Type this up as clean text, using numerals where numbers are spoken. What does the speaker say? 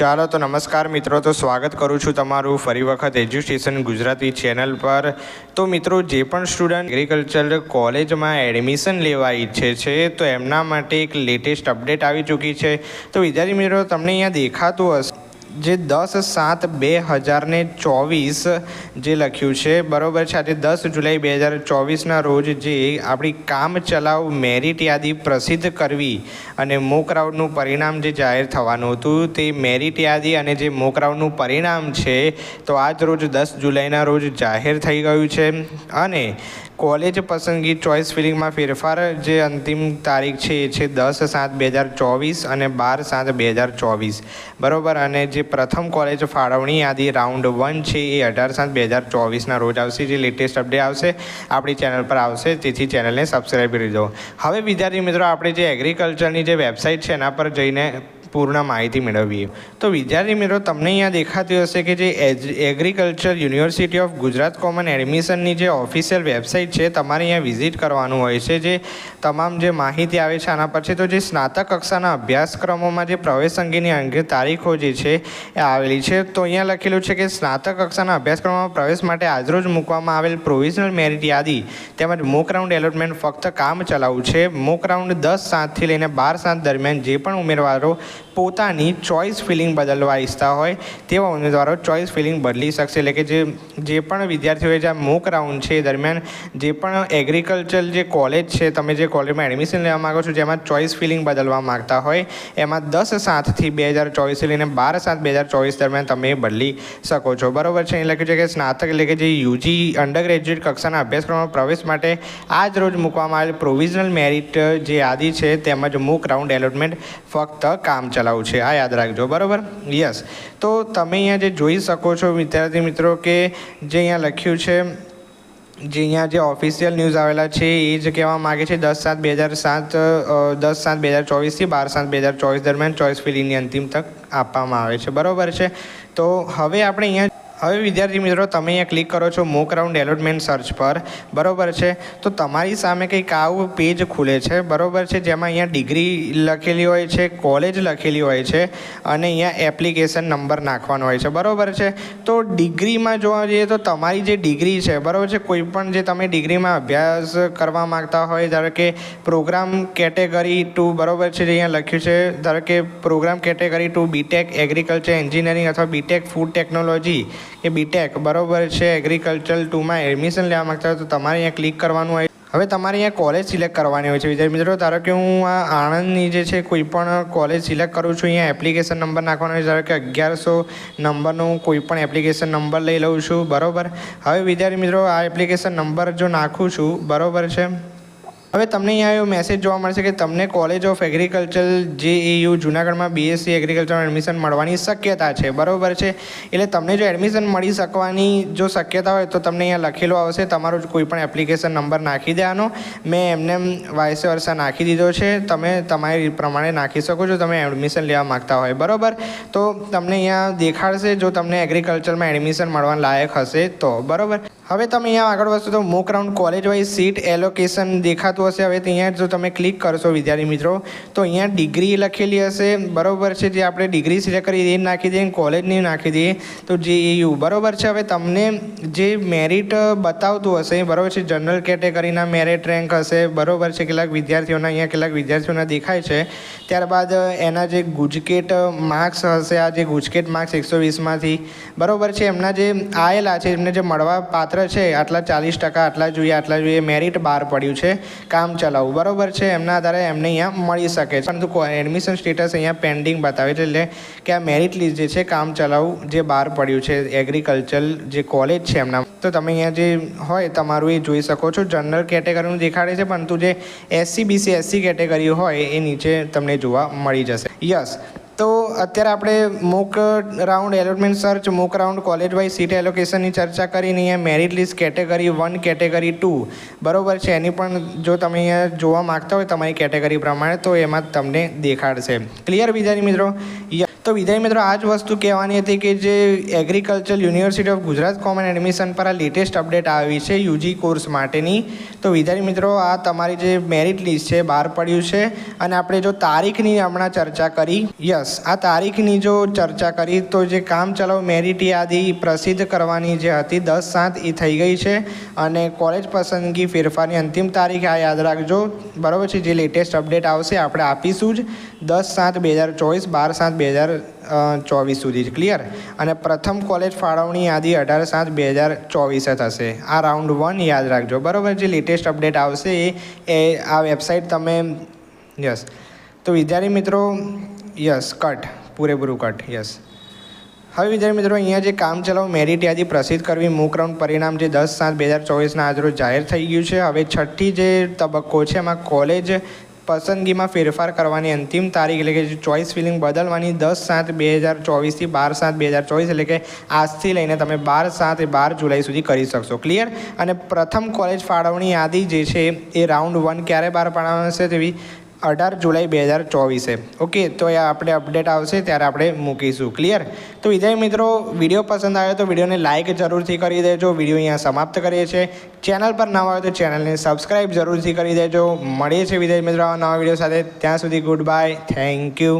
ચાલો તો નમસ્કાર મિત્રો, તો સ્વાગત કરું છું તમારું ફરી વખત એજ્યુકેશન ગુજરાતી ચેનલ પર। તો મિત્રો, જે પણ સ્ટુડન્ટ એગ્રીકલ્ચર કોલેજમાં એડમિશન લેવા ઈચ્છે છે તો એમના માટે એક લેટેસ્ટ અપડેટ આવી ચૂકી છે। તો વિદ્યાર્થી મિત્રો, તમને અહીંયા દેખાતું હશે જે 10/7/2024 જે લખ્યું છે, બરાબર છે। આજે 10 જુલાઈ 2024ના રોજ જે આપણી કામ ચલાઉ મેરિટ યાદી પ્રસિદ્ધ કરવી અને મોક રાઉન્ડનું પરિણામ જે જાહેર થવાનું હતું, તે મેરિટ યાદી અને જે મોક રાઉન્ડનું પરિણામ છે તો આજ રોજ 10 જુલાઈના રોજ જાહેર થઈ ગયું છે। અને કોલેજ પસંદગી ચોઇસ ફિલિંગમાં ફેરફાર જે અંતિમ તારીખ છે એ છે 10/7/2024 અને 12/7/2024, બરાબર। અને જે પ્રથમ કોલેજ ફાળવણી યાદી રાઉન્ડ 1 છે એ 18/7/2024ના રોજ આવશે। જે લેટેસ્ટ અપડેટ આવશે આપણી ચેનલ પર આવશે, તેથી ચેનલને સબસ્ક્રાઈબ કરી દો। હવે વિદ્યાર્થી મિત્રો, આપણે જે એગ્રીકલ્ચરની જે વેબસાઇટ છે એના પર જઈને પૂર્ણ માહિતી મેળવીએ। તો વિદ્યાર્થી મિત્રો, તમને અહીંયા દેખાતી હશે કે જે agriculture university of Gujarat common એડમિશનની જે ઓફિશિયલ વેબસાઇટ છે, તમારે અહીંયા વિઝિટ કરવાનું હોય છે। જે તમામ જે માહિતી આવે છે આના પર છે। તો જે સ્નાતક કક્ષાના અભ્યાસક્રમોમાં જે પ્રવેશ અંગેની અંગે તારીખો જે છે એ આવેલી છે। તો અહીંયા લખેલું છે કે સ્નાતક કક્ષાના અભ્યાસક્રમોમાં પ્રવેશ માટે આજરોજ મૂકવામાં આવેલ પ્રોવિઝનલ મેરિટ યાદી તેમજ મોક રાઉન્ડ એલોટમેન્ટ ફક્ત કામ ચલાઉ છે। મોક રાઉન્ડ 10/7થી લઈને 12/7 દરમિયાન જે પણ ઉમેદવારો પોતાની ચોઇસ ફિલિંગ બદલવા ઈચ્છતા હોય તેવા ઉમેદવારો ચોઇસ ફિલિંગ બદલી શકશે। એટલે કે જે પણ વિદ્યાર્થીઓએ જે મોક રાઉન્ડ છે એ દરમિયાન જે પણ એગ્રીકલ્ચર જે કોલેજ છે, તમે જે કોલેજમાં એડમિશન લેવા માગો છો, જેમાં ચોઇસ ફિલિંગ બદલવા માગતા હોય, એમાં 10/7થી 2024 લઈને 12/7/2024 દરમિયાન તમે બદલી શકો છો, બરાબર છે। એ લખ્યું છે કે સ્નાતક એટલે કે જે યુજી અંડર ગ્રેજ્યુએટ કક્ષાના અભ્યાસક્રમમાં પ્રવેશ માટે આજ રોજ મૂકવામાં આવેલ પ્રોવિઝનલ મેરિટ જે યાદી છે તેમજ મોક રાઉન્ડ એલોટમેન્ટ ફક્ત કામ ચલાવું છે, આ યાદ રાખજો, બરાબર। યસ, તો તમે અહીંયા જે જોઈ શકો છો વિદ્યાર્થી મિત્રો કે જે અહીંયા લખ્યું છે, જે અહીંયા જે ઓફિશિયલ ન્યૂઝ આવેલા છે એ જ કહેવા માગે છે 10/7/2024થી 12/7/2024 દરમિયાન ચોઇસ ફિલિંગની અંતિમ તક આપવામાં આવે છે, બરાબર છે। તો હવે આપણે અહીંયા વિદ્યાર્થી મિત્રો, તમે અહીંયા ક્લિક કરો છો મોક રાઉન્ડ એલોટમેન્ટ સર્ચ પર, બરાબર છે। તો તમારી સામે કંઈક આવું પેજ ખુલે છે, બરાબર છે, જેમાં અહીંયા ડિગ્રી લખેલી હોય છે, કોલેજ લખેલી હોય છે અને અહીંયા એપ્લિકેશન નંબર નાખવાનો હોય છે, બરાબર છે। તો ડિગ્રીમાં જોવા જઈએ તો તમારી જે ડિગ્રી છે, બરાબર છે, કોઈ પણ જે તમે ડિગ્રીમાં અભ્યાસ કરવા માગતા હોય, ધારો કે પ્રોગ્રામ કેટેગરી 2, બરાબર છે, જે અહીંયા લખ્યું છે, ધારો કે programme category 2 BTech agriculture engineering અથવા બીટેક ફૂડ ટેકનોલોજી કે બીટેક, બરાબર છે, એગ્રીકલ્ચર 2માં એડમિશન લેવા માગતા હોય તો તમારે અહીંયા ક્લિક કરવાનું હોય। હવે તમારે અહીંયા કોલેજ સિલેક્ટ કરવાની હોય છે વિદ્યાર્થી મિત્રો। ધારો કે હું આ આણંદની જે છે કોઈ પણ કોલેજ સિલેક્ટ કરું છું, અહીંયા એપ્લિકેશન નંબર નાખવાનો હોય, ધારો કે 1100 નંબરનું કોઈ પણ એપ્લિકેશન નંબર લઈ લઉં છું, બરાબર। હવે વિદ્યાર્થી મિત્રો, આ એપ્લિકેશન નંબર જો નાખું છું, બરાબર છે, હવે તમને અહીંયા એવો મેસેજ જોવા મળશે કે તમને કોલેજ ઓફ એગ્રીકલ્ચર JAU જૂનાગઢમાં BSc એગ્રીકલ્ચરમાં એડમિશન મળવાની શક્યતા છે, બરાબર છે। એટલે તમને જો એડમિશન મળી શકવાની જો શક્યતા હોય તો તમને અહીંયા લખેલું આવશે, તમારો કોઈ પણ એપ્લિકેશન નંબર નાખી દેવાનો। મેં એમને વાયસે વર્ષા નાખી દીધો છે, તમે તમારી પ્રમાણે નાખી શકો છો, તમે એડમિશન લેવા માગતા હોય, બરાબર। તો તમને અહીંયા દેખાડશે જો તમને એગ્રીકલ્ચરમાં એડમિશન મળવા લાયક હશે તો, બરાબર। હવે તમે અહીંયા આગળ વધશો તો mock round college wise seat allocation દેખાતું હશે। હવે અહીંયા જો તમે ક્લિક કરશો વિદ્યાર્થી મિત્રો, તો અહીંયા ડિગ્રી લખેલી હશે, બરાબર છે, જે આપણે ડિગ્રી સિલેક્ટ કરી એ નાખી દઈએ, કોલેજની નાખી દઈએ તો JAU, બરાબર છે। હવે તમને જે મેરિટ બતાવતું હશે, બરાબર છે, જનરલ કેટેગરીના મેરિટ રેન્ક હશે, બરાબર છે, કેટલાક વિદ્યાર્થીઓના દેખાય છે। ત્યારબાદ એના જે ગુજકેટ માર્ક્સ હશે, આ જે ગુજકેટ માર્ક્સ 120માંથી, બરાબર છે, એમના જે આવેલા છે, એમને જે મળવા પાત્ર છે આટલા 40%, આટલા જોઈએ, મેરિટ બહાર પડ્યું છે કામ ચલાવું, બરાબર છે, એમના આધારે એમને અહીંયા મળી શકે છે, પરંતુ એડમિશન સ્ટેટસ અહીંયા પેન્ડિંગ બતાવે છે, એટલે કે આ મેરિટ લિસ્ટ જે છે કામ ચલાવું જે બહાર પડ્યું છે એગ્રીકલ્ચર જે કોલેજ છે એમના, તો તમે અહીંયા જે હોય તમારું એ જોઈ શકો છો। જનરલ કેટેગરીનું દેખાડે છે, પરંતુ જે SC BC SC કેટેગરી હોય એ નીચે તમને જોવા મળી જશે। યસ, તો અત્યારે આપણે mock round allotment search, mock round college wise seat એલોકેશનની ચર્ચા કરીને અહીંયા મેરિટ લિસ્ટ કેટેગરી 1 કેટેગરી 2, બરાબર છે, એની પણ જો તમે અહીંયા જોવા માગતા હોય તમારી કેટેગરી પ્રમાણે તો એમાં તમને દેખાડશે। ક્લિયર વિદ્યાર્થી મિત્રો? તો વિદ્યાર્થી મિત્રો આ જ વસ્તુ કહેવાની હતી કે જે agriculture university of Gujarat common admission પર આ લેટેસ્ટ અપડેટ આવી છે યુજી કોર્સ માટેની. તો વિદ્યાર્થી મિત્રો આ તમારી જે મેરિટ લિસ્ટ છે બહાર પડ્યું છે અને આપણે જો તારીખની હમણાં ચર્ચા કરી, યસ આ તારીખની જો ચર્ચા કરી તો જે કામ ચલાઉ મેરિટ યાદી પ્રસિદ્ધ કરવાની જે હતી 10/7 એ થઈ ગઈ છે અને કોલેજ પસંદગી ફેરફારની અંતિમ તારીખ આ યાદ રાખજો, બરાબર છે. જે લેટેસ્ટ અપડેટ આવશે આપણે આપીશું જ 10/7/2024, 12/7/2024 સુધી જ, ક્લિયર. અને પ્રથમ કોલેજ ફાળવણી યાદી 18/7/2024 થશે. આ રાઉન્ડ 1 યાદ રાખજો, બરાબર. જે લેટેસ્ટ અપડેટ આવશે એ આ વેબસાઇટ તમે, યસ. તો વિદ્યાર્થી મિત્રો, યસ કટ, પૂરેપૂરું કટ, યસ. હવે વિદ્યાર્થી મિત્રો અહીંયા જે કામ ચલાવ મેરિટ યાદી પ્રસિદ્ધ કરવી મૂક રાઉન્ડ પરિણામ જે 10/7/2024ના આજરોજ જાહેર થઈ ગયું છે. હવે છઠ્ઠી જે તબક્કો છે એમાં કોલેજ પસંદગીમાં ફેરફાર કરવાની અંતિમ તારીખ એટલે કે ચોઇસ ફિલિંગ બદલવાની 10/7/2024થી 12/7/2024 એટલે કે આજથી લઈને તમે 12/7 જુલાઈ સુધી કરી શકશો, ક્લિયર. અને પ્રથમ કોલેજ ફાળવણી યાદી જે છે એ રાઉન્ડ 1 ક્યારે બહાર પાડવામાં આવશે તેવી 18 જુલાઈ 2024. ઓકે, તો એ આપણે અપડેટ આવશે ત્યારે આપણે મૂકીશું, ક્લિયર. તો વિદ્યાર્થી મિત્રો વિડીયો પસંદ આવ્યો તો વિડીયોને લાઇક જરૂરથી કરી દેજો. વિડીયો અહીંયા સમાપ્ત કરીએ છીએ. ચેનલ પર નવા હોય તો ચેનલને સબસ્ક્રાઈબ જરૂરથી કરી દેજો. મળીએ છીએ વિદ્યાર્થી મિત્રો નવા વિડીયો સાથે. ત્યાં સુધી ગુડ બાય, થેન્ક યુ.